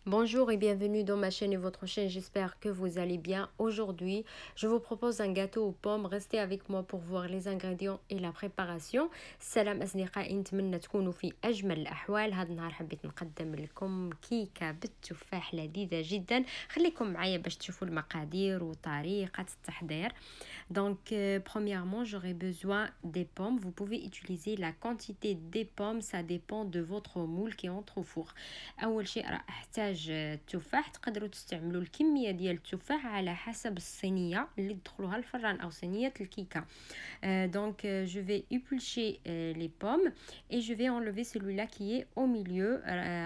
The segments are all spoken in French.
Bonjour et bienvenue dans ma chaîne et votre chaîne, j'espère que vous allez bien. Aujourd'hui, je vous propose un gâteau aux pommes. Restez avec moi pour voir les ingrédients et la préparation. سلام أصدقائي، نتمنى تكونوا في أجمل الأحوال. هذا النهار حبيت نقدم لكم كيكة بالتفاح لذيذة جدا. خليكم معايا باش تشوفوا المقادير وطريقة التحضير. Donc, premièrement, j'aurai besoin des pommes. Vous pouvez utiliser la quantité des pommes, ça dépend de votre moule qui entre au four. أول شيء راح أحتاج تفاح. تقدروا تستعملوا الكمية ديال التفاح على حسب الصينية اللي تدخلوها الفران أو صينية الكيكة. Donc, je vais éplucher les pommes et je vais enlever celui-là qui est au milieu.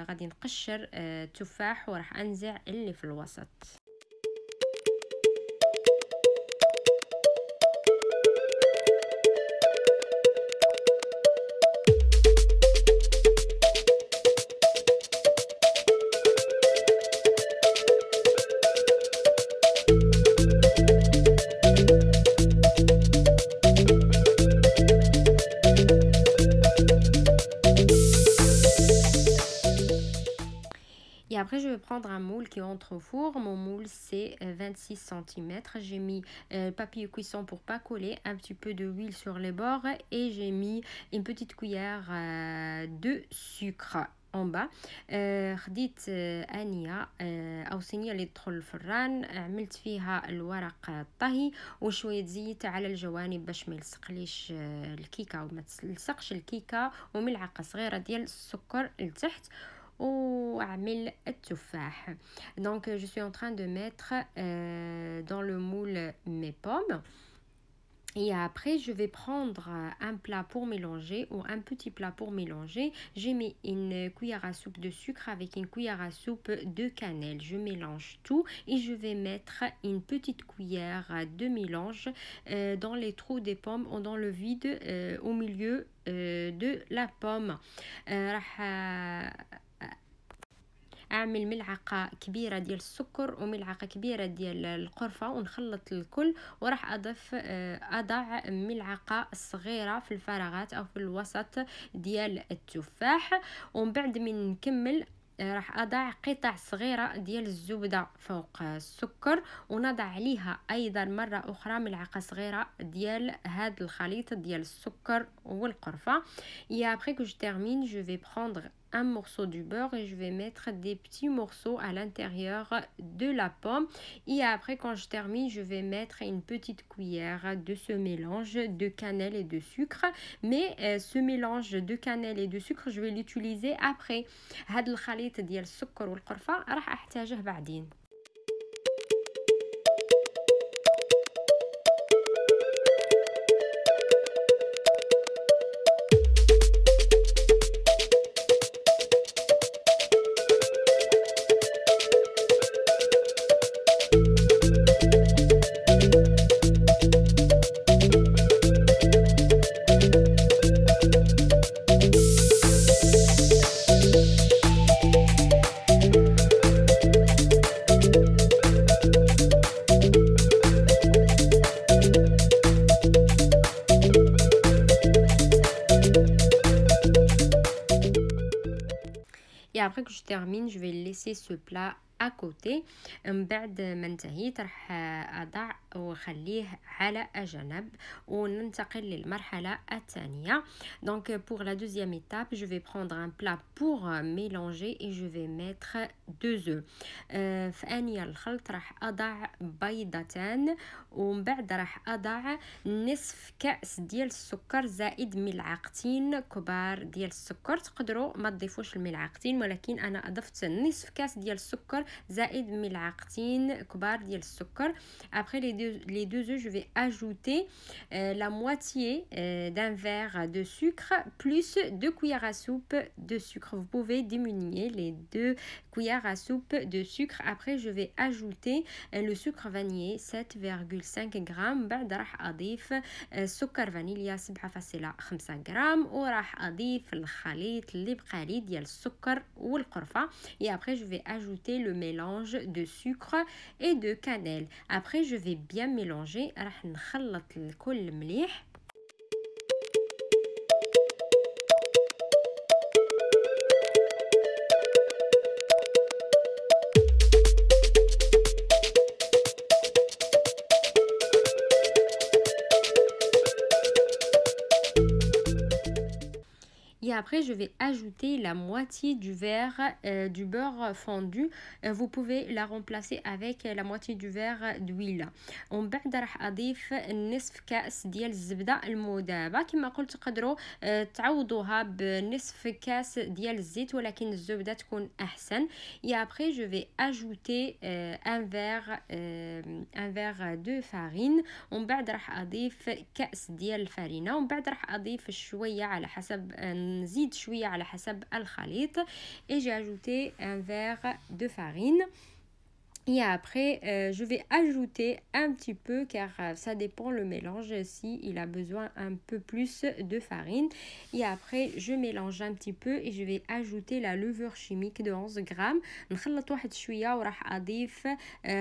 غادي نقشر تفاح وراح أنزع اللي في الوسط. Et après, je vais prendre un moule qui entre au four. Mon moule, c'est 26 cm. J'ai mis papier cuisson pour pas coller, un petit peu d'huile sur les bords et j'ai mis une petite cuillère de sucre en bas. خديت انيه او صينيه اللي تدخل الفران، عملت فيها الورق الطهي وشويه زيت على الجوانب باش ما يلصقليش الكيكه وما تلصقش الكيكه، وملعقه صغيره ديال السكر لتحت وأعمل التفاح. Donc je suis en train de mettre dans le moule mes pommes. Et après, je vais prendre un plat pour mélanger ou un petit plat pour mélanger. J'ai mis une cuillère à soupe de sucre avec une cuillère à soupe de cannelle. Je mélange tout et je vais mettre une petite cuillère de mélange dans les trous des pommes ou dans le vide au milieu de la pomme. اعمل ملعقه كبيره ديال السكر وملعقه كبيره ديال القرفه ونخلط الكل، وراح اضع ملعقه صغيره في الفراغات او في الوسط ديال التفاح. ومن بعد من نكمل راح اضع قطع صغيره ديال الزبده فوق السكر، ونضع عليها ايضا مره اخرى ملعقه صغيره ديال هذا الخليط ديال السكر والقرفه. Et après que je termine, je vais prendre un morceau du beurre et je vais mettre des petits morceaux à l'intérieur de la pomme. Et après, quand je termine, je vais mettre une petite cuillère de ce mélange de cannelle et de sucre. Mais ce mélange de cannelle et de sucre, je vais l'utiliser après. هذا الخليط ديال السكر والقرفة راح احتاجه بعدين. Et après que je termine, je vais laisser ce plat à côté. من بعد ما انتهيت راح اضع وخليه على جنب وننتقل للمرحله الثانيه. Donc pour la deuxième étape, je vais prendre un plat pour mélanger et je vais mettre 2 œufs. في انيه الخلط راح اضع بيضتان، ومن بعد راح اضع نصف كأس ديال السكر زائد ملعقتين كبار ديال السكر. تقدروا ما تضيفوش الملعقتين، ولكن انا اضفت نصف كأس ديال السكر زائد ملعقتين كبار ديال السكر. Après les deux œufs, je vais ajouter la moitié d'un verre de sucre plus 2 cuillères à soupe de sucre. Vous pouvez diminuer les 2 cuillères à soupe de sucre. Après, je vais ajouter le sucre vanillé 7,5 grammes. بعد راح أضيف سكر فانيليا 7.5 غرام، وراح أضيف الخليط اللي بقى لي ديال السكر والقرفة. Et après, je vais ajouter le mélange de sucre et de cannelle. Après, je vais bien mélanger. راح نخلط الكل مليح. après, je vais ajouter la moitié du verre du beurre fondu. Vous pouvez la remplacer avec la moitié du verre d'huile. ومن بعد راح اضيف نصف كاس ديال الزبده المذابه. كما قلت تقدروا تعوضوها بنصف كاس ديال الزيت، ولكن الزبده تكون احسن. Et après je vais ajouter un verre de farine. ومن بعد راح اضيف كاس ديال الفرينه. ومن بعد راح اضيف شويه على حسب نزيد شويه على حسب الخليط. Et j'ai ajouté un verre de farine. Et après, je vais ajouter un petit peu, car ça dépend le mélange, si il a besoin un peu plus de farine. Et après, je mélange un petit peu et je vais ajouter la levure chimique de 11 grammes. نخلط واحد شوية وراح أضيف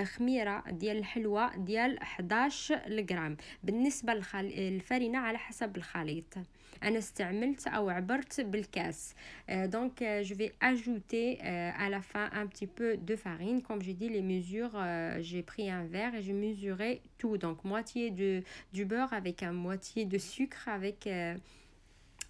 خميرة ديال الحلوى ديال 11 غرام. بالنسبة للفرينة على حسب الخليط، أنا استعملت أو عبرت بالكاس. Donc je vais ajouter à la fin un petit peu de farine. Comme j'ai dit, les mesures, j'ai pris un verre et j'ai mesuré tout. Donc moitié du beurre avec un moitié de sucre, avec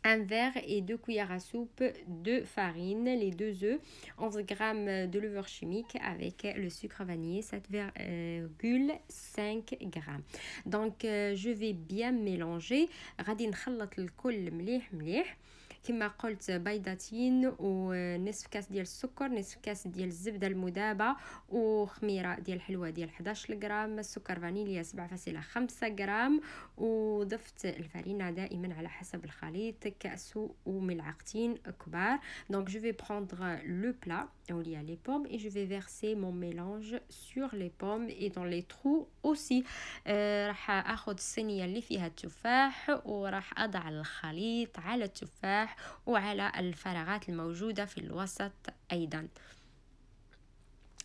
un verre et 2 cuillères à soupe de farine, les 2 œufs, 11 grammes de levure chimique avec le sucre vanillé, 7,5 grammes. Donc je vais bien mélanger. غادي نخلط الكل مليح مليح. كما قلت بيضتين ونصف كاس ديال السكر، نصف كاس ديال الزبده المذابه، وخميره ديال الحلوى ديال 11 غرام، سكر فانيليا 7.5 غرام، وضفت الفرينه دائما على حسب الخليط كاس وملعقتين كبار. Donc je vais prendre le plat où il y a les pommes et je vais verser mon mélange sur les pommes et dans les trous aussi. راح اخذ الصينيه اللي فيها التفاح وراح اضع الخليط على التفاح وعلى الفراغات الموجودة في الوسط أيضا.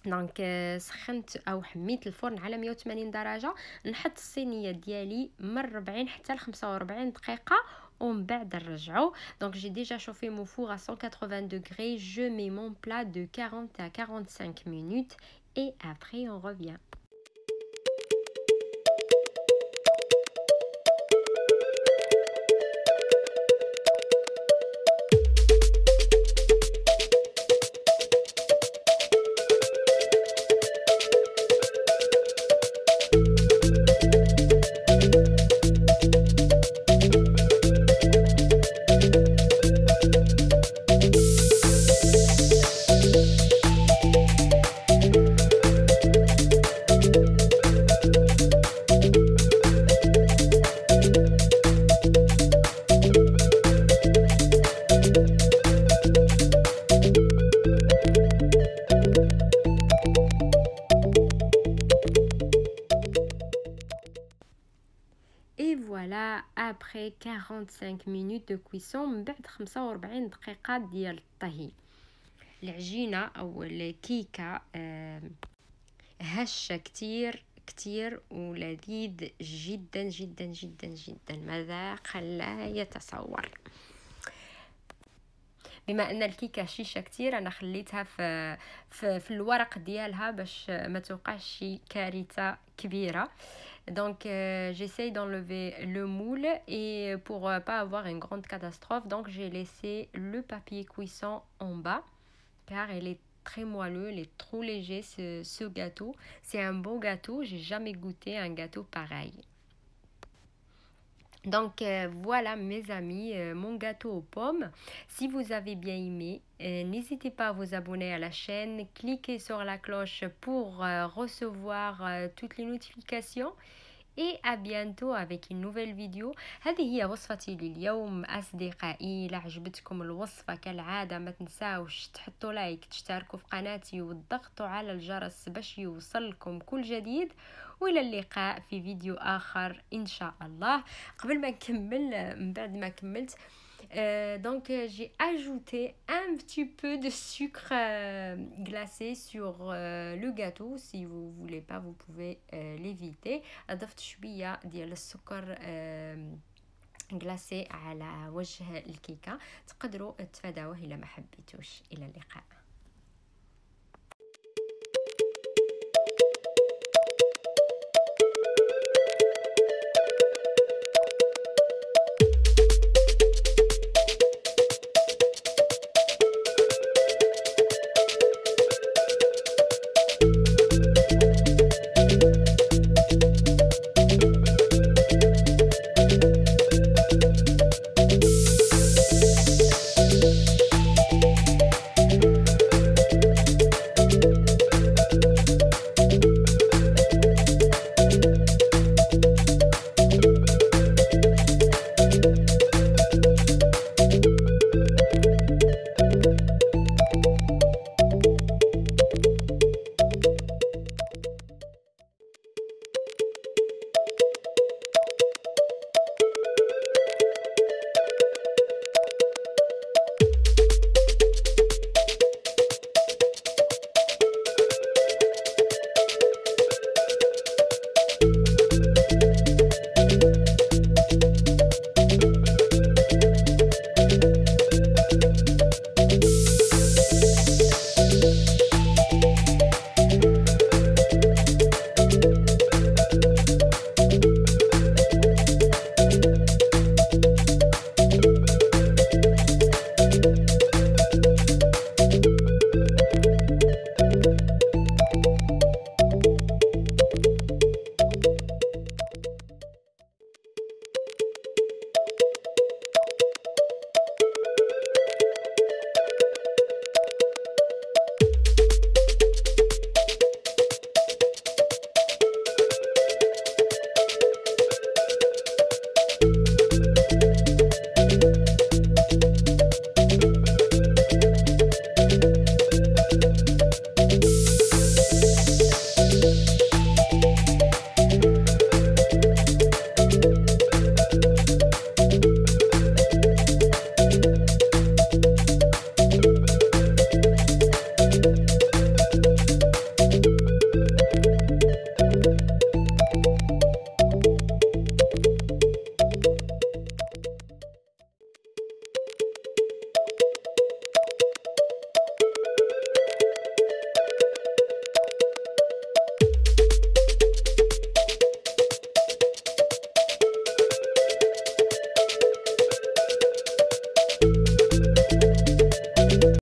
دونك سخنت او حميت الفرن على 180 درجة. نحط الصينية ديالي من 40 حتى ل 45 دقيقة ومن بعد نرجعو. Donc j'ai déjà chauffé mon four à 180 degrés. Je mets mon plat de 40 à 45 minutes et après on revient. Et voilà, après 45 minutes de cuisson من بعد 45 دقيقة ديال الطهي. العجينة أو الكيكة هشة كتير ولذيذ جدا جدا جدا جدا، مذاق لا يتصور. بما ان الكيكه شيشه كتير، انا خليتها في الورق ديالها باش ما توقعش شي كارثه كبيره. Donc j'essaye d'enlever le moule et pour pas avoir une grande catastrophe, donc j'ai laissé le papier cuisson en bas car il est très moelleux, il est trop léger ce gâteau. C'est un beau gâteau, j'ai jamais goûté un gâteau pareil. Donc voilà mes amis, mon gâteau aux pommes. Si vous avez bien aimé, n'hésitez pas à vous abonner à la chaîne, cliquez sur la cloche pour recevoir toutes les notifications. Et à bientôt avec une nouvelle vidéo. هذه هي وصفتي لليوم أصدقائي. إذا عجبتكم الوصفة كالعادة ما تنساوش تحطوا لايك، تشتركوا في قناتي وتضغطوا على الجرس باش يوصلكم كل جديد. وإلى اللقاء في فيديو آخر إن شاء الله. قبل ما نكمل، من بعد ما كملت donc j'ai ajouté un petit peu de sucre glacé sur le gâteau. Si vous voulez pas, vous pouvez l'éviter. أضفت شوية ديال السكر glacé على وجه الكيكة. تقدروا تفادوه إلا ما حبيتوش. إلى اللقاء.